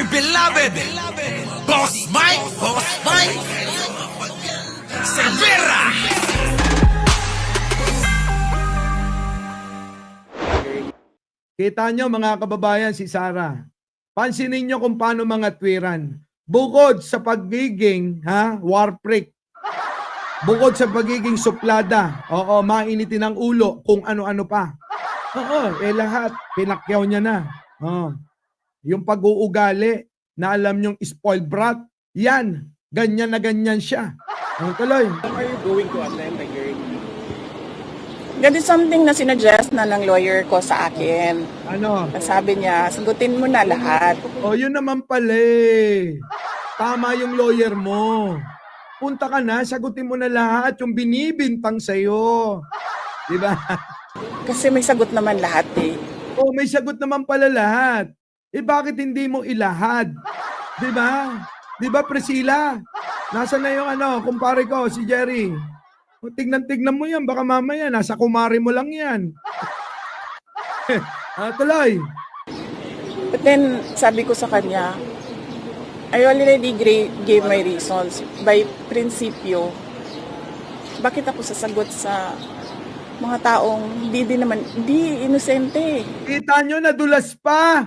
dear beloved, Boss Mike, Cervera. Kita nyo mga kababayan si Sara. Pansinin nyo kung paano mga twiran. Bukod sa pagiging war freak, bukod sa pagiging suplada, oo, mainitin ang ulo, kung ano-ano pa. Oo, lahat, pinakyaw niya na. Oo. Yung pag-uugali, na alam nyong spoiled brat, yan, ganyan na ganyan siya. Ang tuloy. Are you going to attend the hearing? That is something na sinuggest na ng lawyer ko sa akin. Ano? Sabi niya, sagutin mo na lahat. O, yun naman pala eh. Tama yung lawyer mo. Punta ka na, sagutin mo na lahat yung binibintang sa'yo. Diba? Kasi may sagot naman lahat eh. O, may sagot naman pala lahat. Eh, bakit hindi mo ilahad? Diba? Diba, Priscilla? Nasaan na yung kumpare ko, si Jerry? O, tignan mo yan, baka mamaya, nasa kumari mo lang yan. Tuloy. But then, sabi ko sa kanya, I already gave my reasons. By prinsipyo, bakit ako sasagot sa mga taong hindi inosente. Kita nyo, nadulas pa.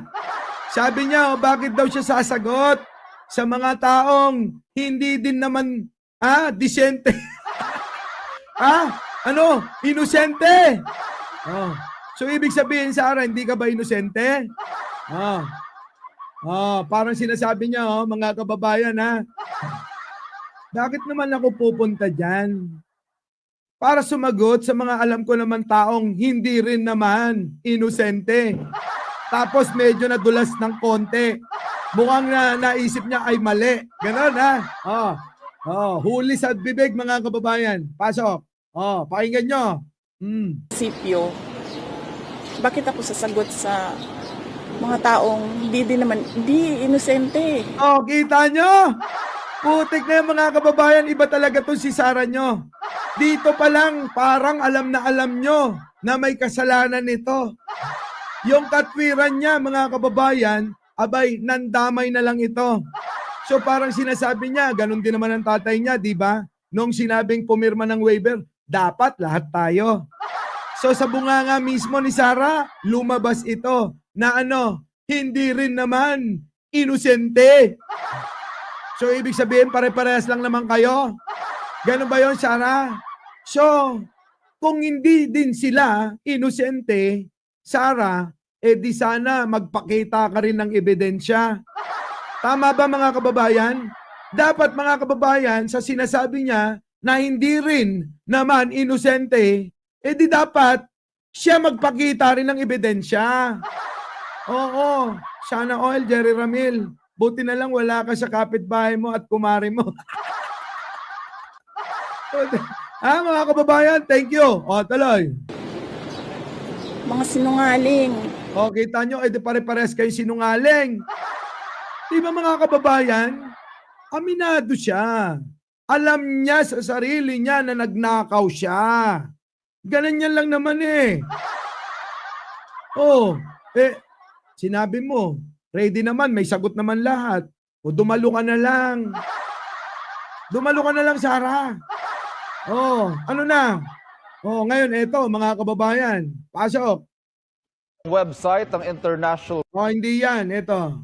Sabi niya, bakit daw siya sasagot sa mga taong hindi din naman, disente. Inosente. Oh. So, ibig sabihin, Sara, hindi ka ba inosente? Parang sinasabi niya, mga kababayan, bakit naman ako pupunta dyan? Para sumagot sa mga alam ko naman taong hindi rin naman inosente. Tapos medyo nadulas ng konti. Mukhang naisip niya ay mali. Ganon huli sa bibig mga kababayan. Pasok. Pakinggan nyo. Prinsipyo, bakit ako sasagot sa mga taong hindi inosente. Kita nyo? Putik na yung mga kababayan, iba talaga to si Sara nyo. Dito pa lang, parang alam na alam nyo na may kasalanan nito. Yung katwiran niya, mga kababayan, abay, nandamay na lang ito. So parang sinasabi niya, ganun din naman ang tatay niya, di ba? Nung sinabing pumirma ng waiver, dapat lahat tayo. So sa bunganga mismo ni Sara, lumabas ito na hindi rin naman inosente. So ibig sabihin pare-parehas lang naman kayo. Ganun ba yon, Sara? So kung hindi din sila inosente, Sara, di sana magpakita ka rin ng ebidensya. Tama ba mga kababayan? Dapat mga kababayan, sa sinasabi niya na hindi rin naman inosente, di dapat siya magpakita rin ng ebidensya. Oo, sana all, Jerry Ramil. Buti na lang wala ka sa kapitbahay mo at kumari mo. Mga kababayan, thank you. Tuloy. Mga sinungaling. Kita nyo, di pare-pares kayo sinungaling. Di ba mga kababayan, aminado siya. Alam niya sa sarili niya na nagnakaw siya. Ganyan lang naman eh. Sinabi mo, ready naman, may sagot naman lahat. O dumalo ka na lang. Dumalo ka na lang, Sara. Ano na? Ngayon, eto, mga kababayan. Pasok. Website ng International. Hindi yan. Eto.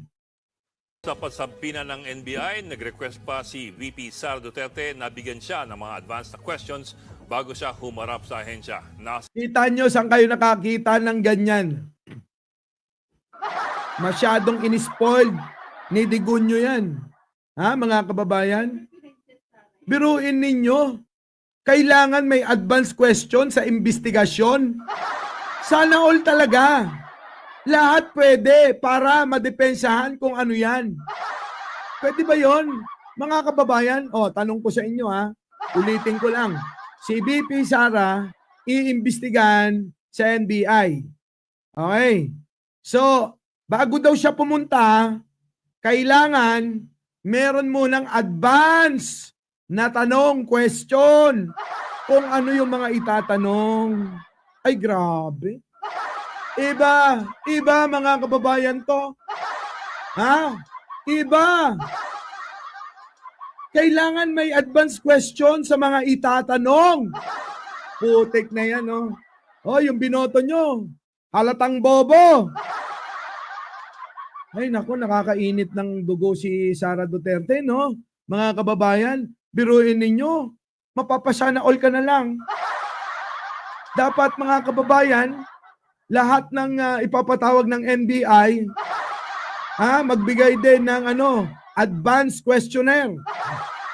Sa pagsampina ng NBI, nag-request pa si VP Sara Duterte na bigyan siya ng mga advanced na questions bago siya humarap sa ahensya. Kita nyo, saan kayo nakakita ng ganyan? Masyadong in-spoiled ni Digunyo yan. Mga kababayan? Biruin ninyo, kailangan may advanced question sa investigasyon. Sana all talaga. Lahat pwede para madepensahan kung ano yan. Pwede ba yon? Mga kababayan, tanong ko sa inyo ulitin ko lang. Si VP Sara, iimbestigahan sa NBI. Okay. So, bago daw siya pumunta, kailangan meron munang advance na tanong, question, kung ano yung mga itatanong. Ay, grabe. Iba mga kababayan to. Iba. Kailangan may advance question sa mga itatanong. Putik na yan, oh. Oh, yung binoto nyo. Halatang bobo. Ay, naku, nakakainit ng dugo si Sara Duterte, no? Mga kababayan, biruin ninyo. Mapapasana all ka na lang. Dapat, mga kababayan, lahat ng ipapatawag ng NBI, magbigay din ng advance questionnaire.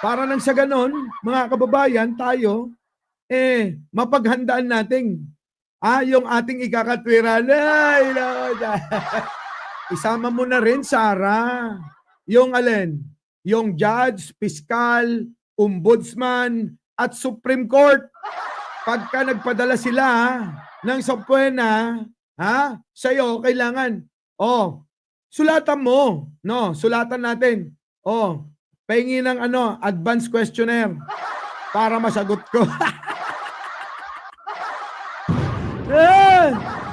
Para nang sa ganon, mga kababayan, tayo, mapaghandaan natin yung ating ikakatwiran. Ay, Lord. Isama mo na rin, Sara. Yung alin? Yung judge, piskal, ombudsman, at Supreme Court. Pagka nagpadala sila ng subpoena, sa'yo, kailangan, sulatan mo. No, sulatan natin. Pahingi ng advance questionnaire para masagot ko.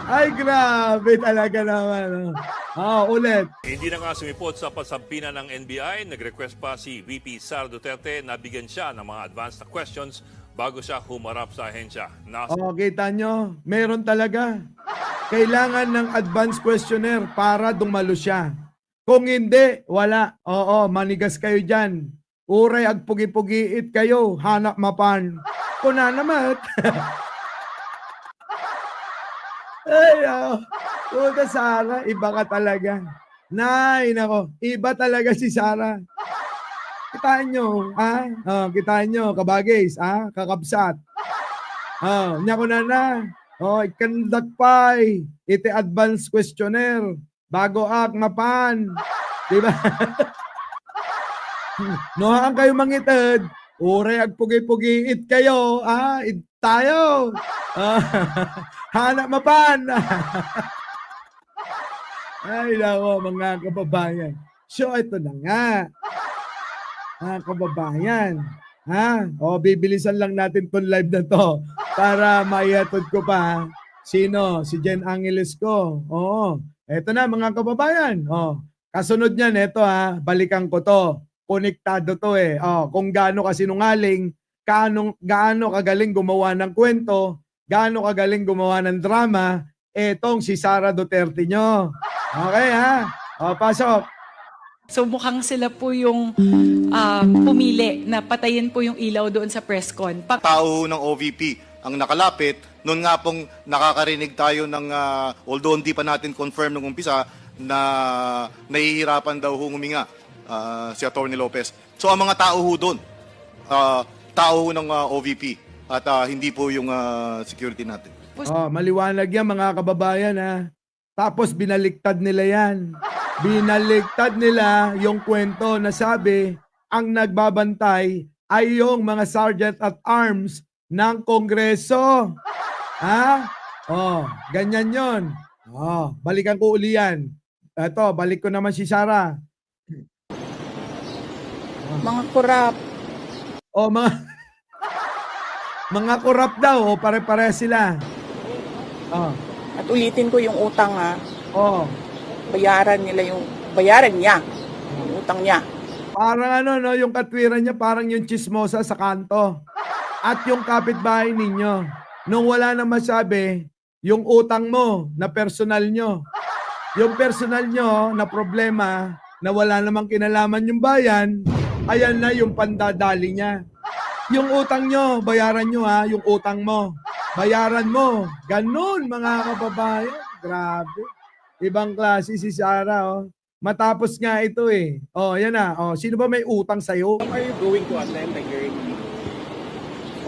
Ay, grabe talaga naman. Ulit. Hindi na nga sumipot sa pasampina ng NBI, nag-request pa si VP Sara Duterte na bigyan siya ng mga advanced na questions bago siya humarap sa ahensya. Kita nyo, meron talaga. Kailangan ng advance questionnaire para dumalo siya. Kung hindi, wala. Manigas kayo dyan. Uray agpugi-pugiit kayo, hanap mapan. Kuna naman. Ay, puta Sara, iba ka talaga. Nay, nako, iba talaga si Sara. Kitaan nyo, kitaan nyo, kabagis, kakabsat. Nya ko na. Ikandak pa'y, iti advance questionnaire, bago mapan. Diba? Nohaan kayo mangitid, uray agpugi-pugiit kayo, tayo. Hanap mapan. Ay, nako, mga kababayan. So, ito na nga. Mga kababayan. Bibilisan lang natin tong live na to para maihatod ko pa. Sino? Si Jen Angeles ko. Ito na, mga kababayan. Kasunod niyan, ito balikan ko to. Konektado to kung gaano kasinungaling, gaano kagaling gumawa ng kwento, gaano kagaling gumawa ng drama, etong si Sara Duterte nyo. Okay pasok. So mukhang sila po yung pumili na patayin po yung ilaw doon sa press con. Tao ng OVP ang nakalapit, noon nga pong nakakarinig tayo ng, although hindi pa natin confirm nung umpisa, na nahihirapan daw huminga si Atty. Lopez. So ang mga tao ho doon, tao ho ng OVP at hindi po yung security natin. Maliwanag yan, mga kababayan Tapos binaliktad nila yan. Binaliktad nila yung kwento na sabi ang nagbabantay ay yung mga sergeant at arms ng Kongreso. Ganyan yon. Balikan ko uli yan. Ito, balik ko naman si Sara. Mga kurap. Mga kurap daw, pare-pare sila. At ulitin ko yung utang bayaran niya yung utang niya. Parang yung katwiran niya parang yung chismosa sa kanto. At yung kapitbahay ninyo, nung wala na masabi, yung utang mo na personal nyo. Yung personal nyo na problema na wala namang kinalaman yung bayan, ayan na yung pandadali niya. Yung utang nyo, bayaran nyo yung utang mo. Bayaran mo. Ganun, mga kababayan. Grabe. Ibang klase si Sara, Matapos nga ito yan na. Sino ba may utang sa'yo? Are you going to attend the hearing?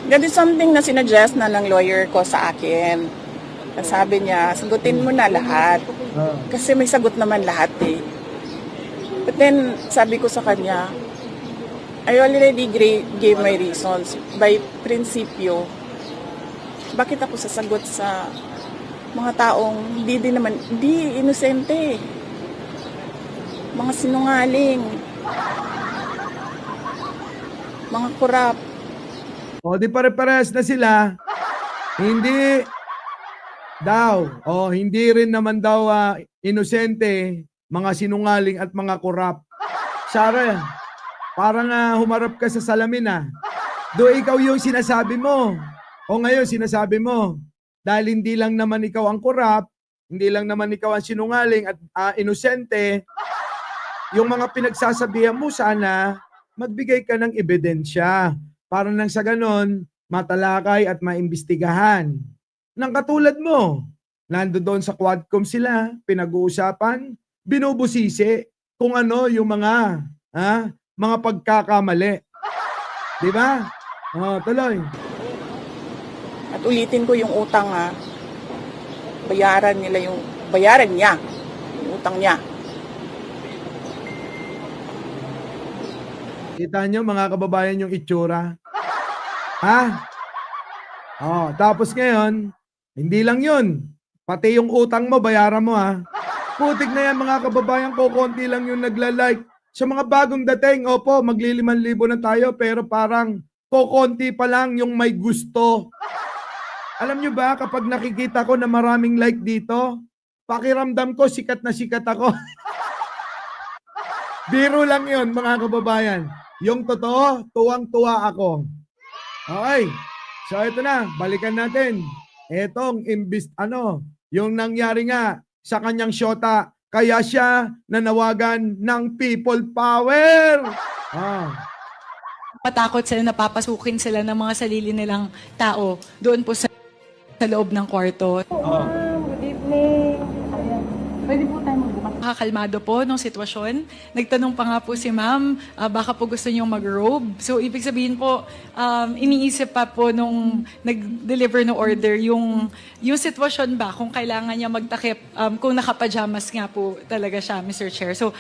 That is something na sinuggest na ng lawyer ko sa akin. Sabi niya, sagutin mo na lahat. Kasi may sagot naman lahat But then, sabi ko sa kanya, I already gave my reasons. By prinsipyo, bakit ako sasagot sa mga taong hindi inosente. Mga sinungaling. Mga kurap. Di pare-pares na sila. Hindi daw. Hindi rin naman daw inosente, mga sinungaling at mga kurap. Sara, parang humarap ka sa salamin Do ikaw yung sinasabi mo. O ngayon sinasabi mo, dahil hindi lang naman ikaw ang korap, hindi lang naman ikaw ang sinungaling at inosente, yung mga pinagsasabihan mo sana, magbigay ka ng ebidensya para nang sa ganon, matalakay at maimbestigahan. Nang katulad mo, nando doon sa Quadcom sila, pinag-uusapan, binubusisi kung ano yung mga pagkakamali. Di ba? Tuloy. At ulitin ko yung utang bayaran niya yung utang niya. Kita nyo mga kababayan yung itsura? Tapos ngayon, hindi lang yun. Pati yung utang mo, bayaran mo Putik na yan mga kababayan ko, konti lang yung nagla-like. Sa mga bagong dating, opo, magli-5,000 na tayo, pero parang kokonti pa lang yung may gusto. Alam nyo ba, kapag nakikita ko na maraming like dito, pakiramdam ko, sikat na sikat ako. Biro lang yun, mga kababayan. Yung totoo, tuwang-tuwa ako. Okay, so ito na, balikan natin. Etong yung nangyari nga sa kanyang syota, kaya siya nanawagan ng people power. Patakot sila, napapasukin sila ng mga sarili nilang tao doon po sa loob ng kwarto. Good evening. Pwede po tayo magbukas. Nakakalmado po nung sitwasyon. Nagtanong pa nga po si ma'am, baka po gusto niyong mag-robe. So, ibig sabihin po, iniisip pa po nung nag-deliver ng order, yung sitwasyon ba, kung kailangan niya magtakip, kung nakapajamas nga po talaga siya, Mr. Chair. So,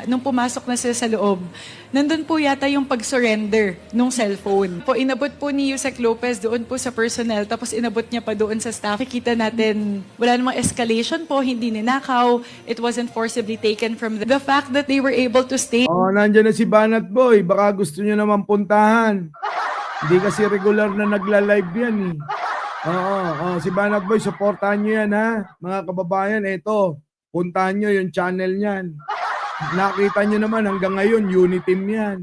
nung pumasok na sila sa loob, nandun po yata yung pag-surrender nung cellphone. Po, inabot po ni Yusek Lopez doon po sa personnel, tapos inabot niya pa doon sa staff. Kita natin, wala namang escalation po, hindi ninakaw, it wasn't forcibly taken from them. The fact that they were able to stay. Nandiyan na si Banat Boy, baka gusto niyo naman puntahan. Hindi kasi regular na nagla-live yan si Banat Boy, supportahan niyo yan mga kababayan. Ito, puntahan niyo yung channel niyan. Nakita niyo naman hanggang ngayon, Uniteam yan.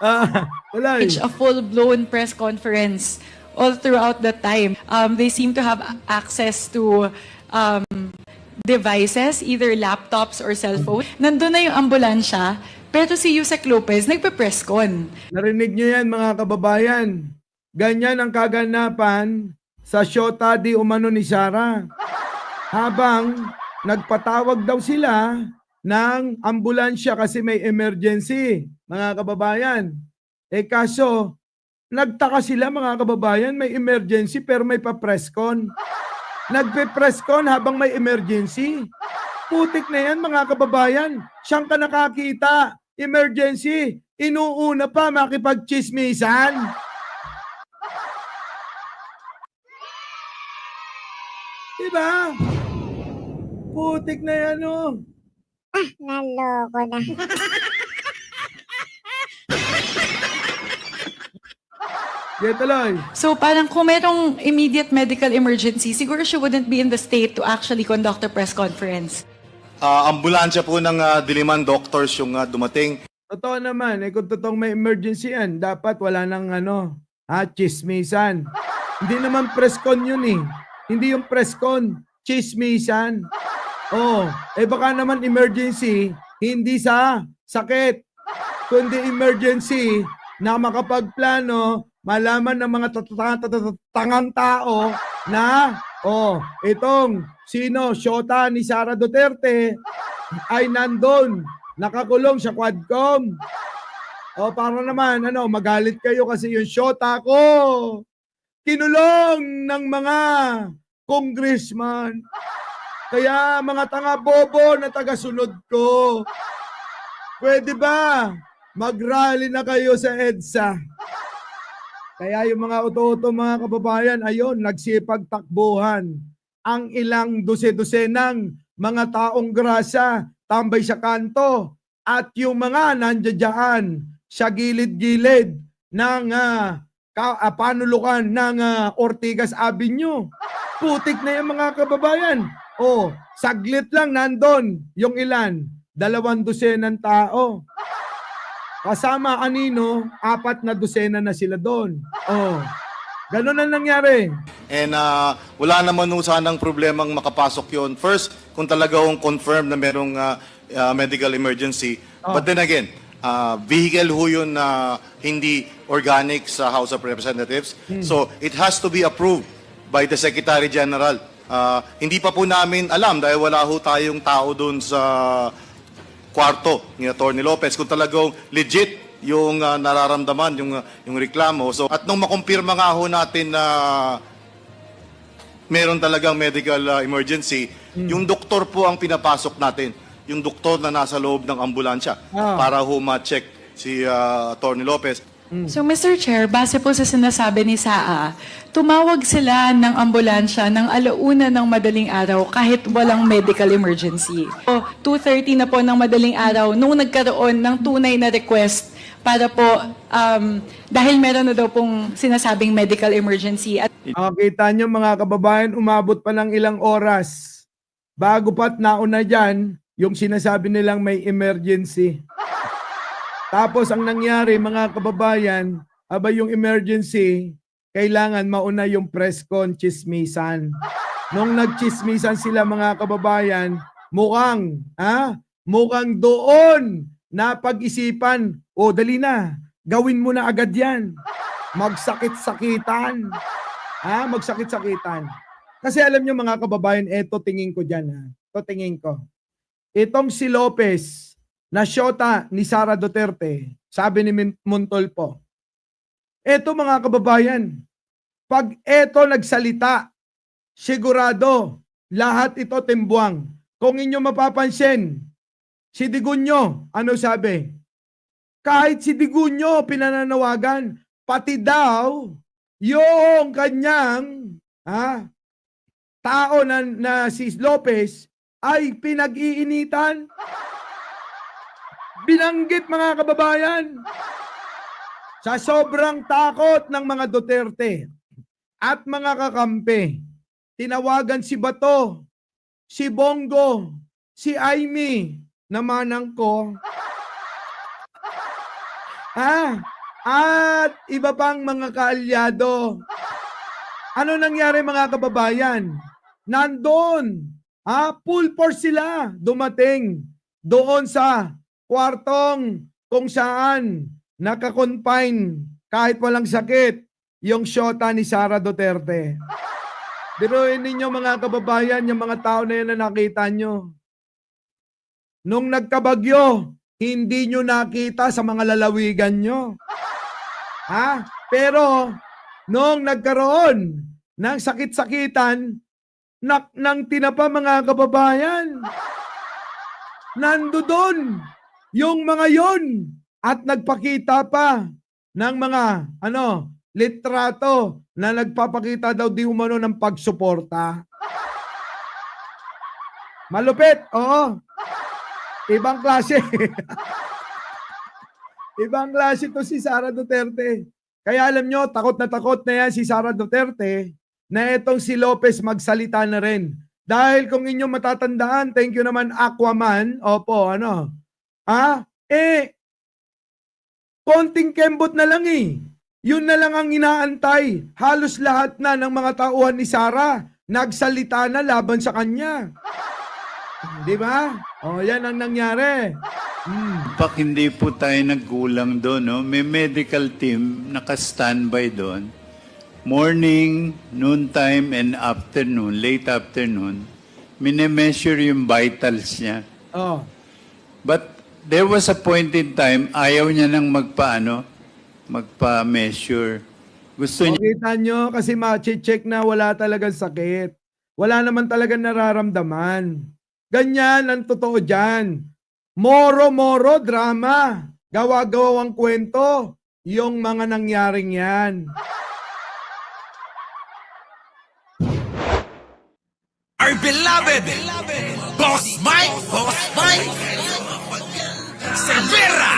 A full-blown press conference all throughout that time. They seem to have access to devices, either laptops or cellphone. Nandun na yung ambulansya, pero si Yusek Lopez nagpe-press con. Narinig niyo yan mga kababayan. Ganyan ang kaganapan sa syota di umano ni Sara. Habang nagpatawag daw sila ng ambulansya kasi may emergency, mga kababayan. Kaso, nagtaka sila mga kababayan, may emergency pero may pa-press con. Nagpe-press con habang may emergency. Putik na yan mga kababayan. Siyang ka nakakita. Emergency. Inuuna pa makipag-chismisan. Diba? Putik na yan Naloko na. Tuloy. So parang kung merong immediate medical emergency, siguro she wouldn't be in the state to actually conduct a press conference. Ambulansya po ng Diliman doctors yung dumating. Totoo naman, kung totoong may emergency yan, dapat wala nang chismisan. Hindi naman press con yun Hindi yung press con, chismisan. Baka naman emergency, hindi sa sakit, kundi emergency na makapagplano, malaman ng mga tangang tao na, itong sino, syota ni Sara Duterte, ay nandun, nakakulong sa Quadcom. Para naman, magalit kayo kasi yung syota ko, kinulong ng mga congressman. Kaya mga tanga bobo na tagasunod ko, pwede ba mag-rally na kayo sa EDSA? Kaya yung mga uto-uto mga kababayan, ayun, nagsipagtakbuhan. Ang ilang dose-dosenang mga taong grasa, tambay sa kanto, at yung mga nandiyan sa gilid-gilid ng panulukan ng Ortigas Avenue. Putik na yung mga kababayan. Saglit lang nandun yung ilan. 200 tao. Kasama anino, 4 na dosena na sila doon. Oh. Ganun ang nangyari. And wala naman ho sanang problemang makapasok yon. First, kung talaga hong confirm na merong medical emergency. But then again, vehicle ho yun na hindi organic sa House of Representatives. So, it has to be approved by the Secretary General. Hindi pa po namin alam dahil wala ho tayong tao doon sa kwarto ni Atty. Lopez kung talagang legit yung nararamdaman, yung reklamo. So, at nung makumpirma nga ho natin na meron talagang medical emergency, yung doktor po ang pinapasok natin. Yung doktor na nasa loob ng ambulansya para ho ma-check si Atty. Lopez. So Mr. Chair, base po sa sinasabi ni Saa, tumawag sila ng ambulansya ng 1:00 ng madaling araw kahit walang medical emergency. So 2:30 na po ng madaling araw nung nagkaroon ng tunay na request para po dahil meron na daw pong sinasabing medical emergency. At Kita nyo mga kababayan, umabot pa ng ilang oras. Bago pa't nauna dyan, yung sinasabi nilang may emergency. Tapos ang nangyari mga kababayan, yung emergency, kailangan mauna yung press con, chismisan. Nung nagchismisan sila mga kababayan, mukhang doon napag-isipan, dali na, gawin mo na agad yan. Magsakit-sakitan. Magsakit-sakitan. Kasi alam nyo mga kababayan, eto tingin ko dyan. Ito tingin ko. Itong si Lopez, na syota ni Sara Duterte, sabi ni Montolpo, eto mga kababayan, pag eto nagsalita, sigurado, lahat ito timbuang. Kung inyo mapapansin, si Digunyo, ano sabi? Kahit si Digunyo pinananawagan, pati daw yung kanyang tao na si Lopez ay pinag-iinitan. Binanggit mga kababayan. Sa sobrang takot ng mga Duterte at mga kakampi, tinawagan si Bato, si Bongo, si Aimee, na manang ko, at iba pang mga kaalyado. Ano nangyari mga kababayan? Nandun, full force sila dumating doon sa kwartong kung saan nakakonfine kahit walang sakit yung syota ni Sara Duterte. Biruin ninyo mga kababayan, yung mga tao na yan na nakita nyo. Nung nagkabagyo, hindi nyo nakita sa mga lalawigan nyo. Pero, nung nagkaroon ng sakit-sakitan, ng tinapa mga kababayan, nandoon yung mga yon at nagpakita pa ng mga litrato na nagpapakita daw di umano ng pagsuporta. Malupit, oo. Ibang klase. Ibang klase to si Sara Duterte. Kaya alam nyo, takot na yan si Sara Duterte na etong si Lopez magsalita na rin. Dahil kung inyo matatandaan, thank you naman Aquaman, konting kembot na lang Yun na lang ang inaantay. Halos lahat na ng mga tauhan ni Sara nagsalita na laban sa kanya. Di ba? Yan ang nangyari. Pak hindi po tayo nagkulang doon, no? May medical team naka-standby doon. Morning, noontime, and afternoon, late afternoon, minimeasure yung vitals niya. But there was a point in time, ayaw niya nang magpa-measure. Gusto niya... Kita nyo, kasi ma-check na wala talagang sakit. Wala naman talagang nararamdaman. Ganyan ang totoo dyan. Moro-moro drama. Gawa-gawang kwento yung mga nangyaring yan. Our beloved Boss Mike Cervera.